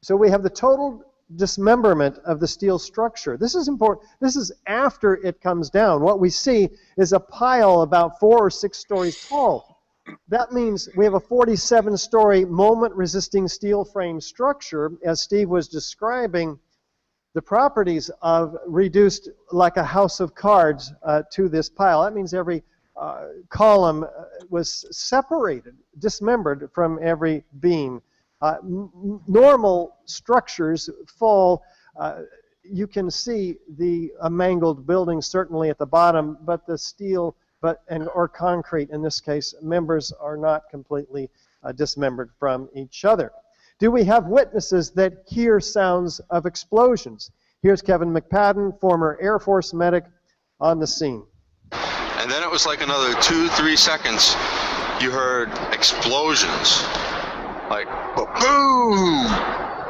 So we have the total dismemberment of the steel structure. This is important. This is after it comes down. What we see is a pile about 4 or 6 stories tall. That means we have a 47-story moment-resisting steel frame structure, as Steve was describing the properties of reduced like a house of cards to this pile. That means every column was separated, dismembered from every beam. Normal structures fall. You can see the mangled building certainly at the bottom, but the steel or concrete in this case members are not completely dismembered from each other. Do we have witnesses that hear sounds of explosions? Here's Kevin McPadden, former Air Force medic, on the scene. And then it was like another 2-3 seconds. You heard explosions, like boom.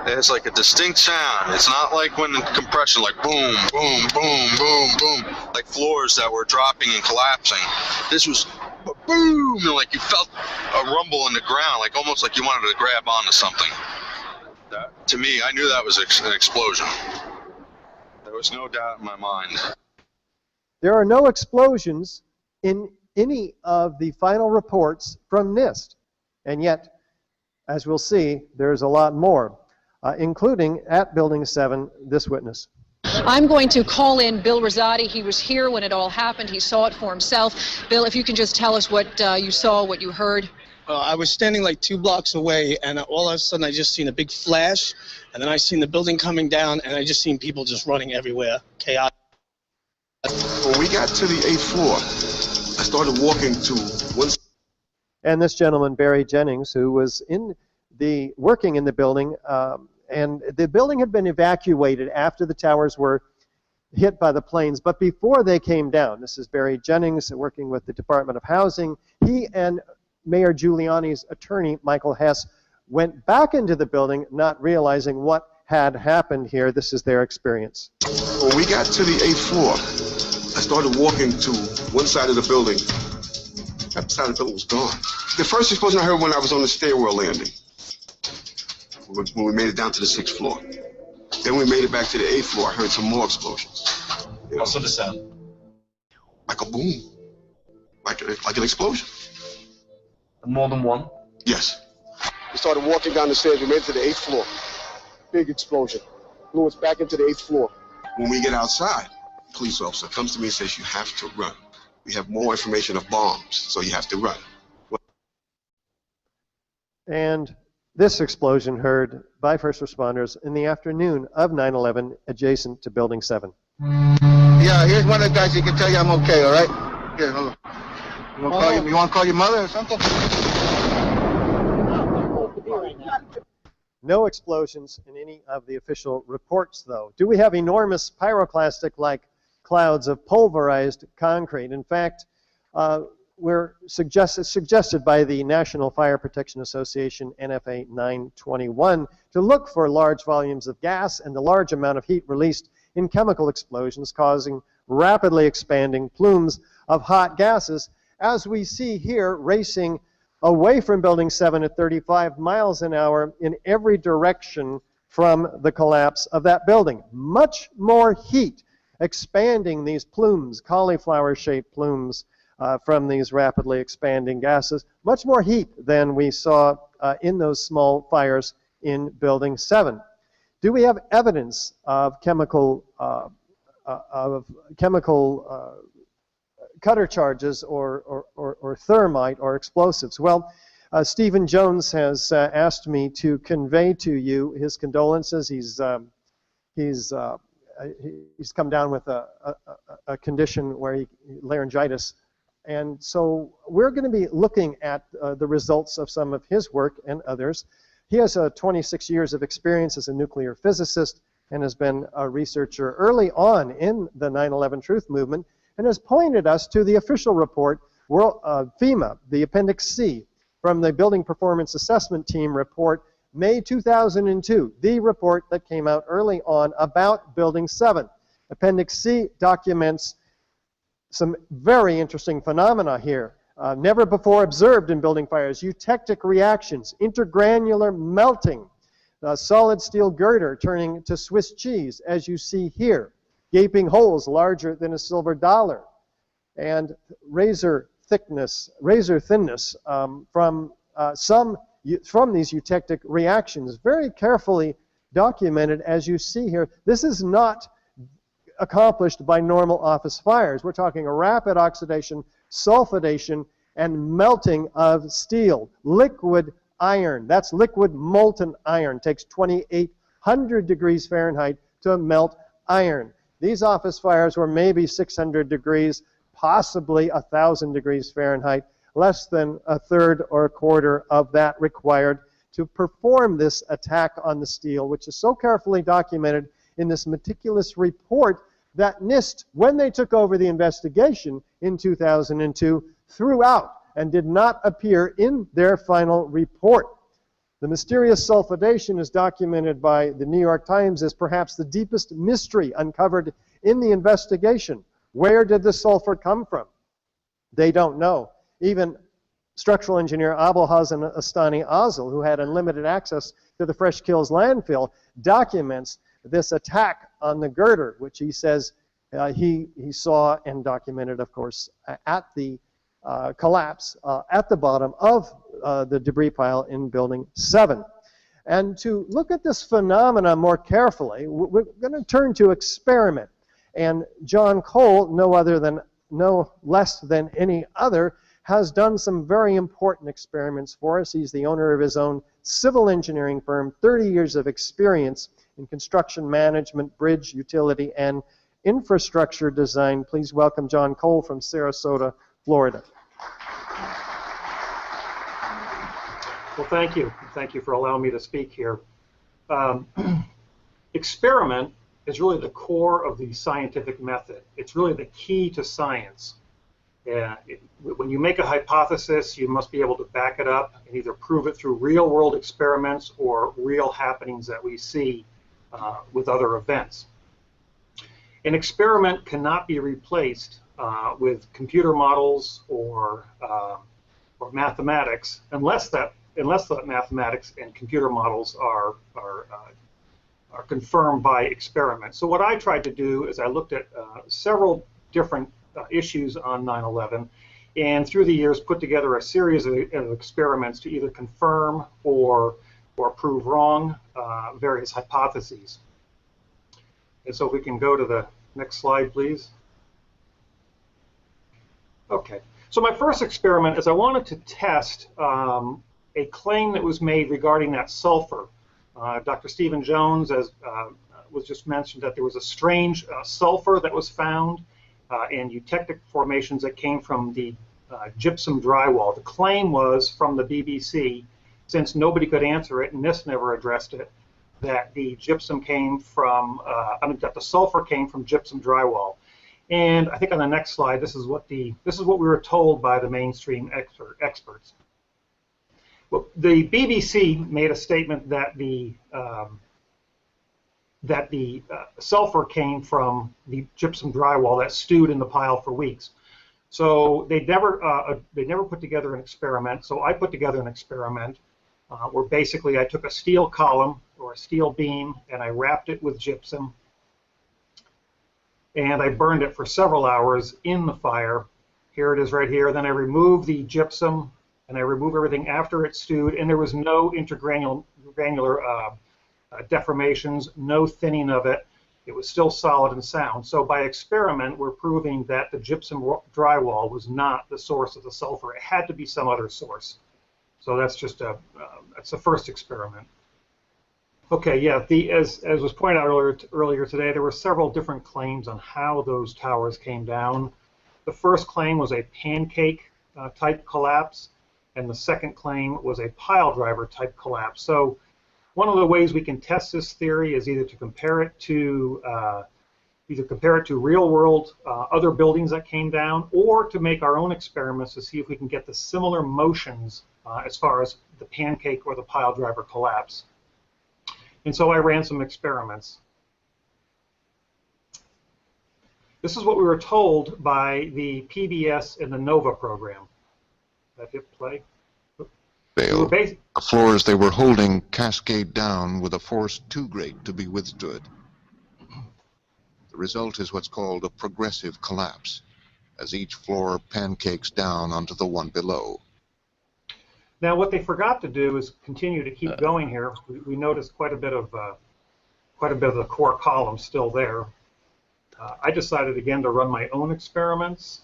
It's like a distinct sound. It's not like when in compression, like boom, boom, boom, boom, boom, like floors that were dropping and collapsing. This was boom, and like you felt a rumble in the ground, like almost like you wanted to grab onto something. To me, I knew that was an explosion. There was no doubt in my mind. There are no explosions in any of the final reports from NIST, and yet, as we'll see, there's a lot more, including at Building 7, this witness. I'm going to call in Bill Rosati. He was here when it all happened. He saw it for himself. Bill, if you can just tell us what you saw, what you heard. I was standing like 2 blocks away, and all of a sudden I just seen a big flash, and then I seen the building coming down, and I just seen people just running everywhere, chaos. When we got to the 8th floor, I started walking to one. And this gentleman, Barry Jennings, who was working in the building, and the building had been evacuated after the towers were hit by the planes, but before they came down. This is Barry Jennings working with the Department of Housing. He and Mayor Giuliani's attorney, Michael Hess, went back into the building, not realizing what had happened here. This is their experience. When we got to the 8th floor, I started walking to one side of the building. That side of the building was gone. The first explosion I heard when I was on the stairwell landing, when we made it down to the 6th floor. Then we made it back to the 8th floor. I heard some more explosions. What's the sound? Like a boom, like an explosion. More than one? Yes. We started walking down the stairs. We made it to the 8th floor. Big explosion. Blew us back into the 8th floor. When we get outside, a police officer comes to me and says, you have to run. We have more information of bombs, so you have to run. And this explosion heard by first responders in the afternoon of 9/11 adjacent to Building 7. Yeah, here's one of the guys who can tell you I'm okay, all right? Here, hold on. You want to call your mother or something? No explosions in any of the official reports, though. Do we have enormous pyroclastic-like clouds of pulverized concrete? In fact, we're suggested by the National Fire Protection Association, NFA 921, to look for large volumes of gas and the large amount of heat released in chemical explosions, causing rapidly expanding plumes of hot gases, as we see here racing away from Building 7 at 35 miles an hour in every direction from the collapse of that building. Much more heat expanding these plumes, cauliflower-shaped plumes, from these rapidly expanding gases, much more heat than we saw in those small fires in Building 7. Do we have evidence of chemical cutter charges or thermite or explosives? Well, Stephen Jones has asked me to convey to you his condolences. He's come down with a condition where laryngitis. And so we're going to be looking at the results of some of his work and others. He has 26 years of experience as a nuclear physicist and has been a researcher early on in the 9/11 Truth Movement and has pointed us to the official report, FEMA, the Appendix C, from the Building Performance Assessment Team report, May 2002, the report that came out early on about Building 7. Appendix C documents some very interesting phenomena here, never before observed in building fires: eutectic reactions, intergranular melting, A solid steel girder turning to Swiss cheese, as you see here. Gaping holes larger than a silver dollar. And razor thinness from these eutectic reactions. Very carefully documented, as you see here. This is not accomplished by normal office fires. We're talking a rapid oxidation, sulfidation, and melting of steel. Liquid iron, that's liquid molten iron, takes 2,800 degrees Fahrenheit to melt iron. These office fires were maybe 600 degrees, possibly 1,000 degrees Fahrenheit, less than a third or a quarter of that required to perform this attack on the steel, which is so carefully documented in this meticulous report that NIST, when they took over the investigation in 2002, threw out and did not appear in their final report. The mysterious sulfidation is documented by the New York Times as perhaps the deepest mystery uncovered in the investigation. Where did the sulfur come from? They don't know. Even structural engineer Abolhassan Astani Azal, who had unlimited access to the Fresh Kills landfill, documents this attack on the girder, which he says he saw and documented, of course, at the collapse at the bottom of the debris pile in Building 7. And to look at this phenomena more carefully, we're going to turn to experiment. And John Cole, no less than any other, has done some very important experiments for us. He's the owner of his own civil engineering firm, 30 years of experience in construction management, bridge, utility, and infrastructure design. Please welcome John Cole from Sarasota, Florida. Well, thank you. Thank you for allowing me to speak here. Experiment is really the core of the scientific method. It's really the key to science. When you make a hypothesis, you must be able to back it up and either prove it through real-world experiments or real happenings that we see with other events. An experiment cannot be replaced with computer models or mathematics unless the mathematics and computer models are confirmed by experiment. So what I tried to do is I looked at several different issues on 9/11, and through the years put together a series of experiments to either confirm or prove wrong various hypotheses. And so if we can go to the next slide, please. Okay, so my first experiment is I wanted to test a claim that was made regarding that sulfur. Dr. Stephen Jones was just mentioned that there was a strange sulfur that was found in eutectic formations that came from the gypsum drywall. The claim was from the BBC, since nobody could answer it and NIST never addressed it, that the gypsum came from, that the sulfur came from gypsum drywall. And I think on the next slide, this is what we were told by the mainstream experts. Well, the BBC made a statement that the sulfur came from the gypsum drywall that stewed in the pile for weeks. So they never put together an experiment. So I put together an experiment where basically I took a steel column or a steel beam and I wrapped it with gypsum and I burned it for several hours in the fire. Here it is right here. Then I removed the gypsum and I removed everything after it stewed, and there was no intergranular deformations, no thinning of it. It was still solid and sound. So by experiment, we're proving that the gypsum drywall was not the source of the sulfur. It had to be some other source. So that's just that's the first experiment. Okay, yeah. As was pointed out earlier today, there were several different claims on how those towers came down. The first claim was a pancake type collapse, and the second claim was a pile driver type collapse. So one of the ways we can test this theory is either to compare it to real world other buildings that came down, or to make our own experiments to see if we can get the similar motions as far as the pancake or the pile driver collapse. And so I ran some experiments. This is what we were told by the PBS and the NOVA program. That hit play. fail. bas- The floors they were holding cascade down with a force too great to be withstood. The result is what's called a progressive collapse, as each floor pancakes down onto the one below. Now, what they forgot to do is continue to keep going here. We noticed quite a bit of the core column still there. I decided again to run my own experiments.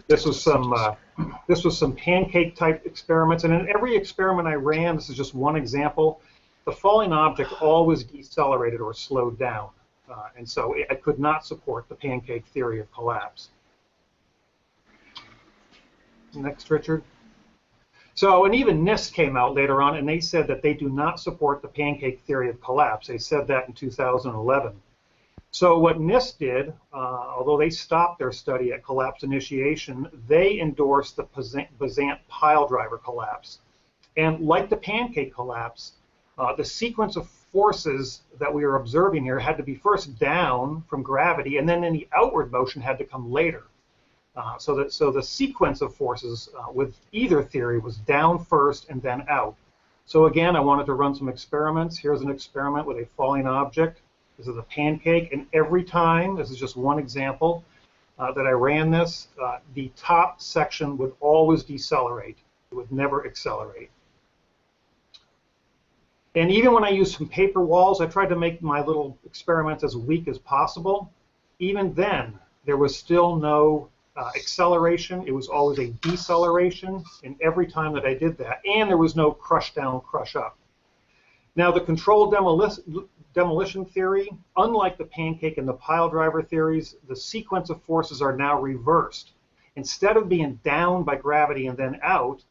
This was some pancake type experiments, and in every experiment I ran, this is just one example, the falling object always decelerated or slowed down, and so I could not support the pancake theory of collapse. Next, Richard. So, and even NIST came out later on, and they said that they do not support the pancake theory of collapse. They said that in 2011. So what NIST did, although they stopped their study at collapse initiation, they endorsed the Besant pile driver collapse. And like the pancake collapse, the sequence of forces that we are observing here had to be first down from gravity, and then any outward motion had to come later. So the sequence of forces with either theory was down first and then out. So again, I wanted to run some experiments. Here's an experiment with a falling object. This is a pancake, and every time, this is just one example, that I ran this, the top section would always decelerate. It would never accelerate. And even when I used some paper walls, I tried to make my little experiments as weak as possible. Even then, there was still no acceleration. It was always a deceleration in every time that I did that, and there was no crush down, crush up. Now, the controlled demolition theory, unlike the pancake and the pile driver theories, the sequence of forces are now reversed. Instead of being down by gravity and then out,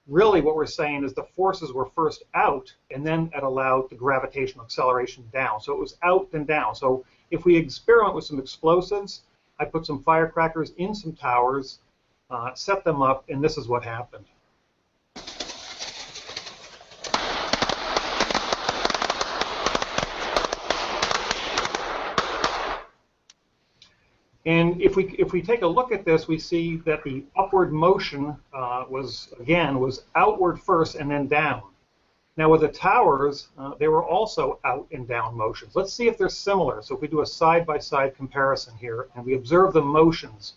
really what we're saying is the forces were first out, and then it allowed the gravitational acceleration down. So it was out then down. So if we experiment with some explosives, I put some firecrackers in some towers, set them up, and this is what happened. And if we take a look at this, we see that the upward motion was outward first and then down. Now with the towers, they were also out and down motions. Let's see if they're similar. So if we do a side-by-side comparison here, and we observe the motions.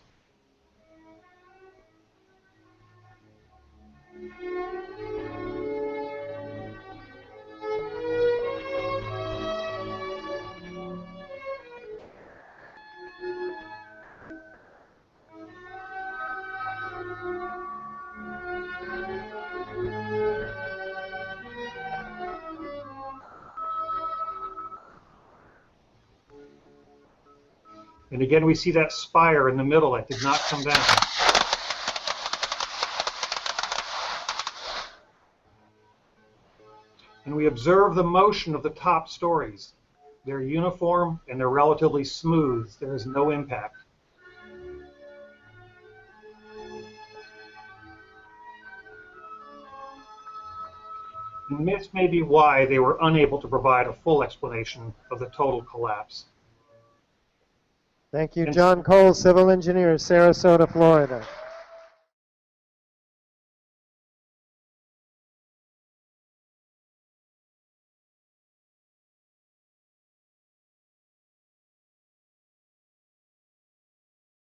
And again, we see that spire in the middle that did not come down. And we observe the motion of the top stories. They're uniform and they're relatively smooth. There is no impact. And this may be why they were unable to provide a full explanation of the total collapse. Thank you, John Cole, civil engineer, Sarasota, Florida.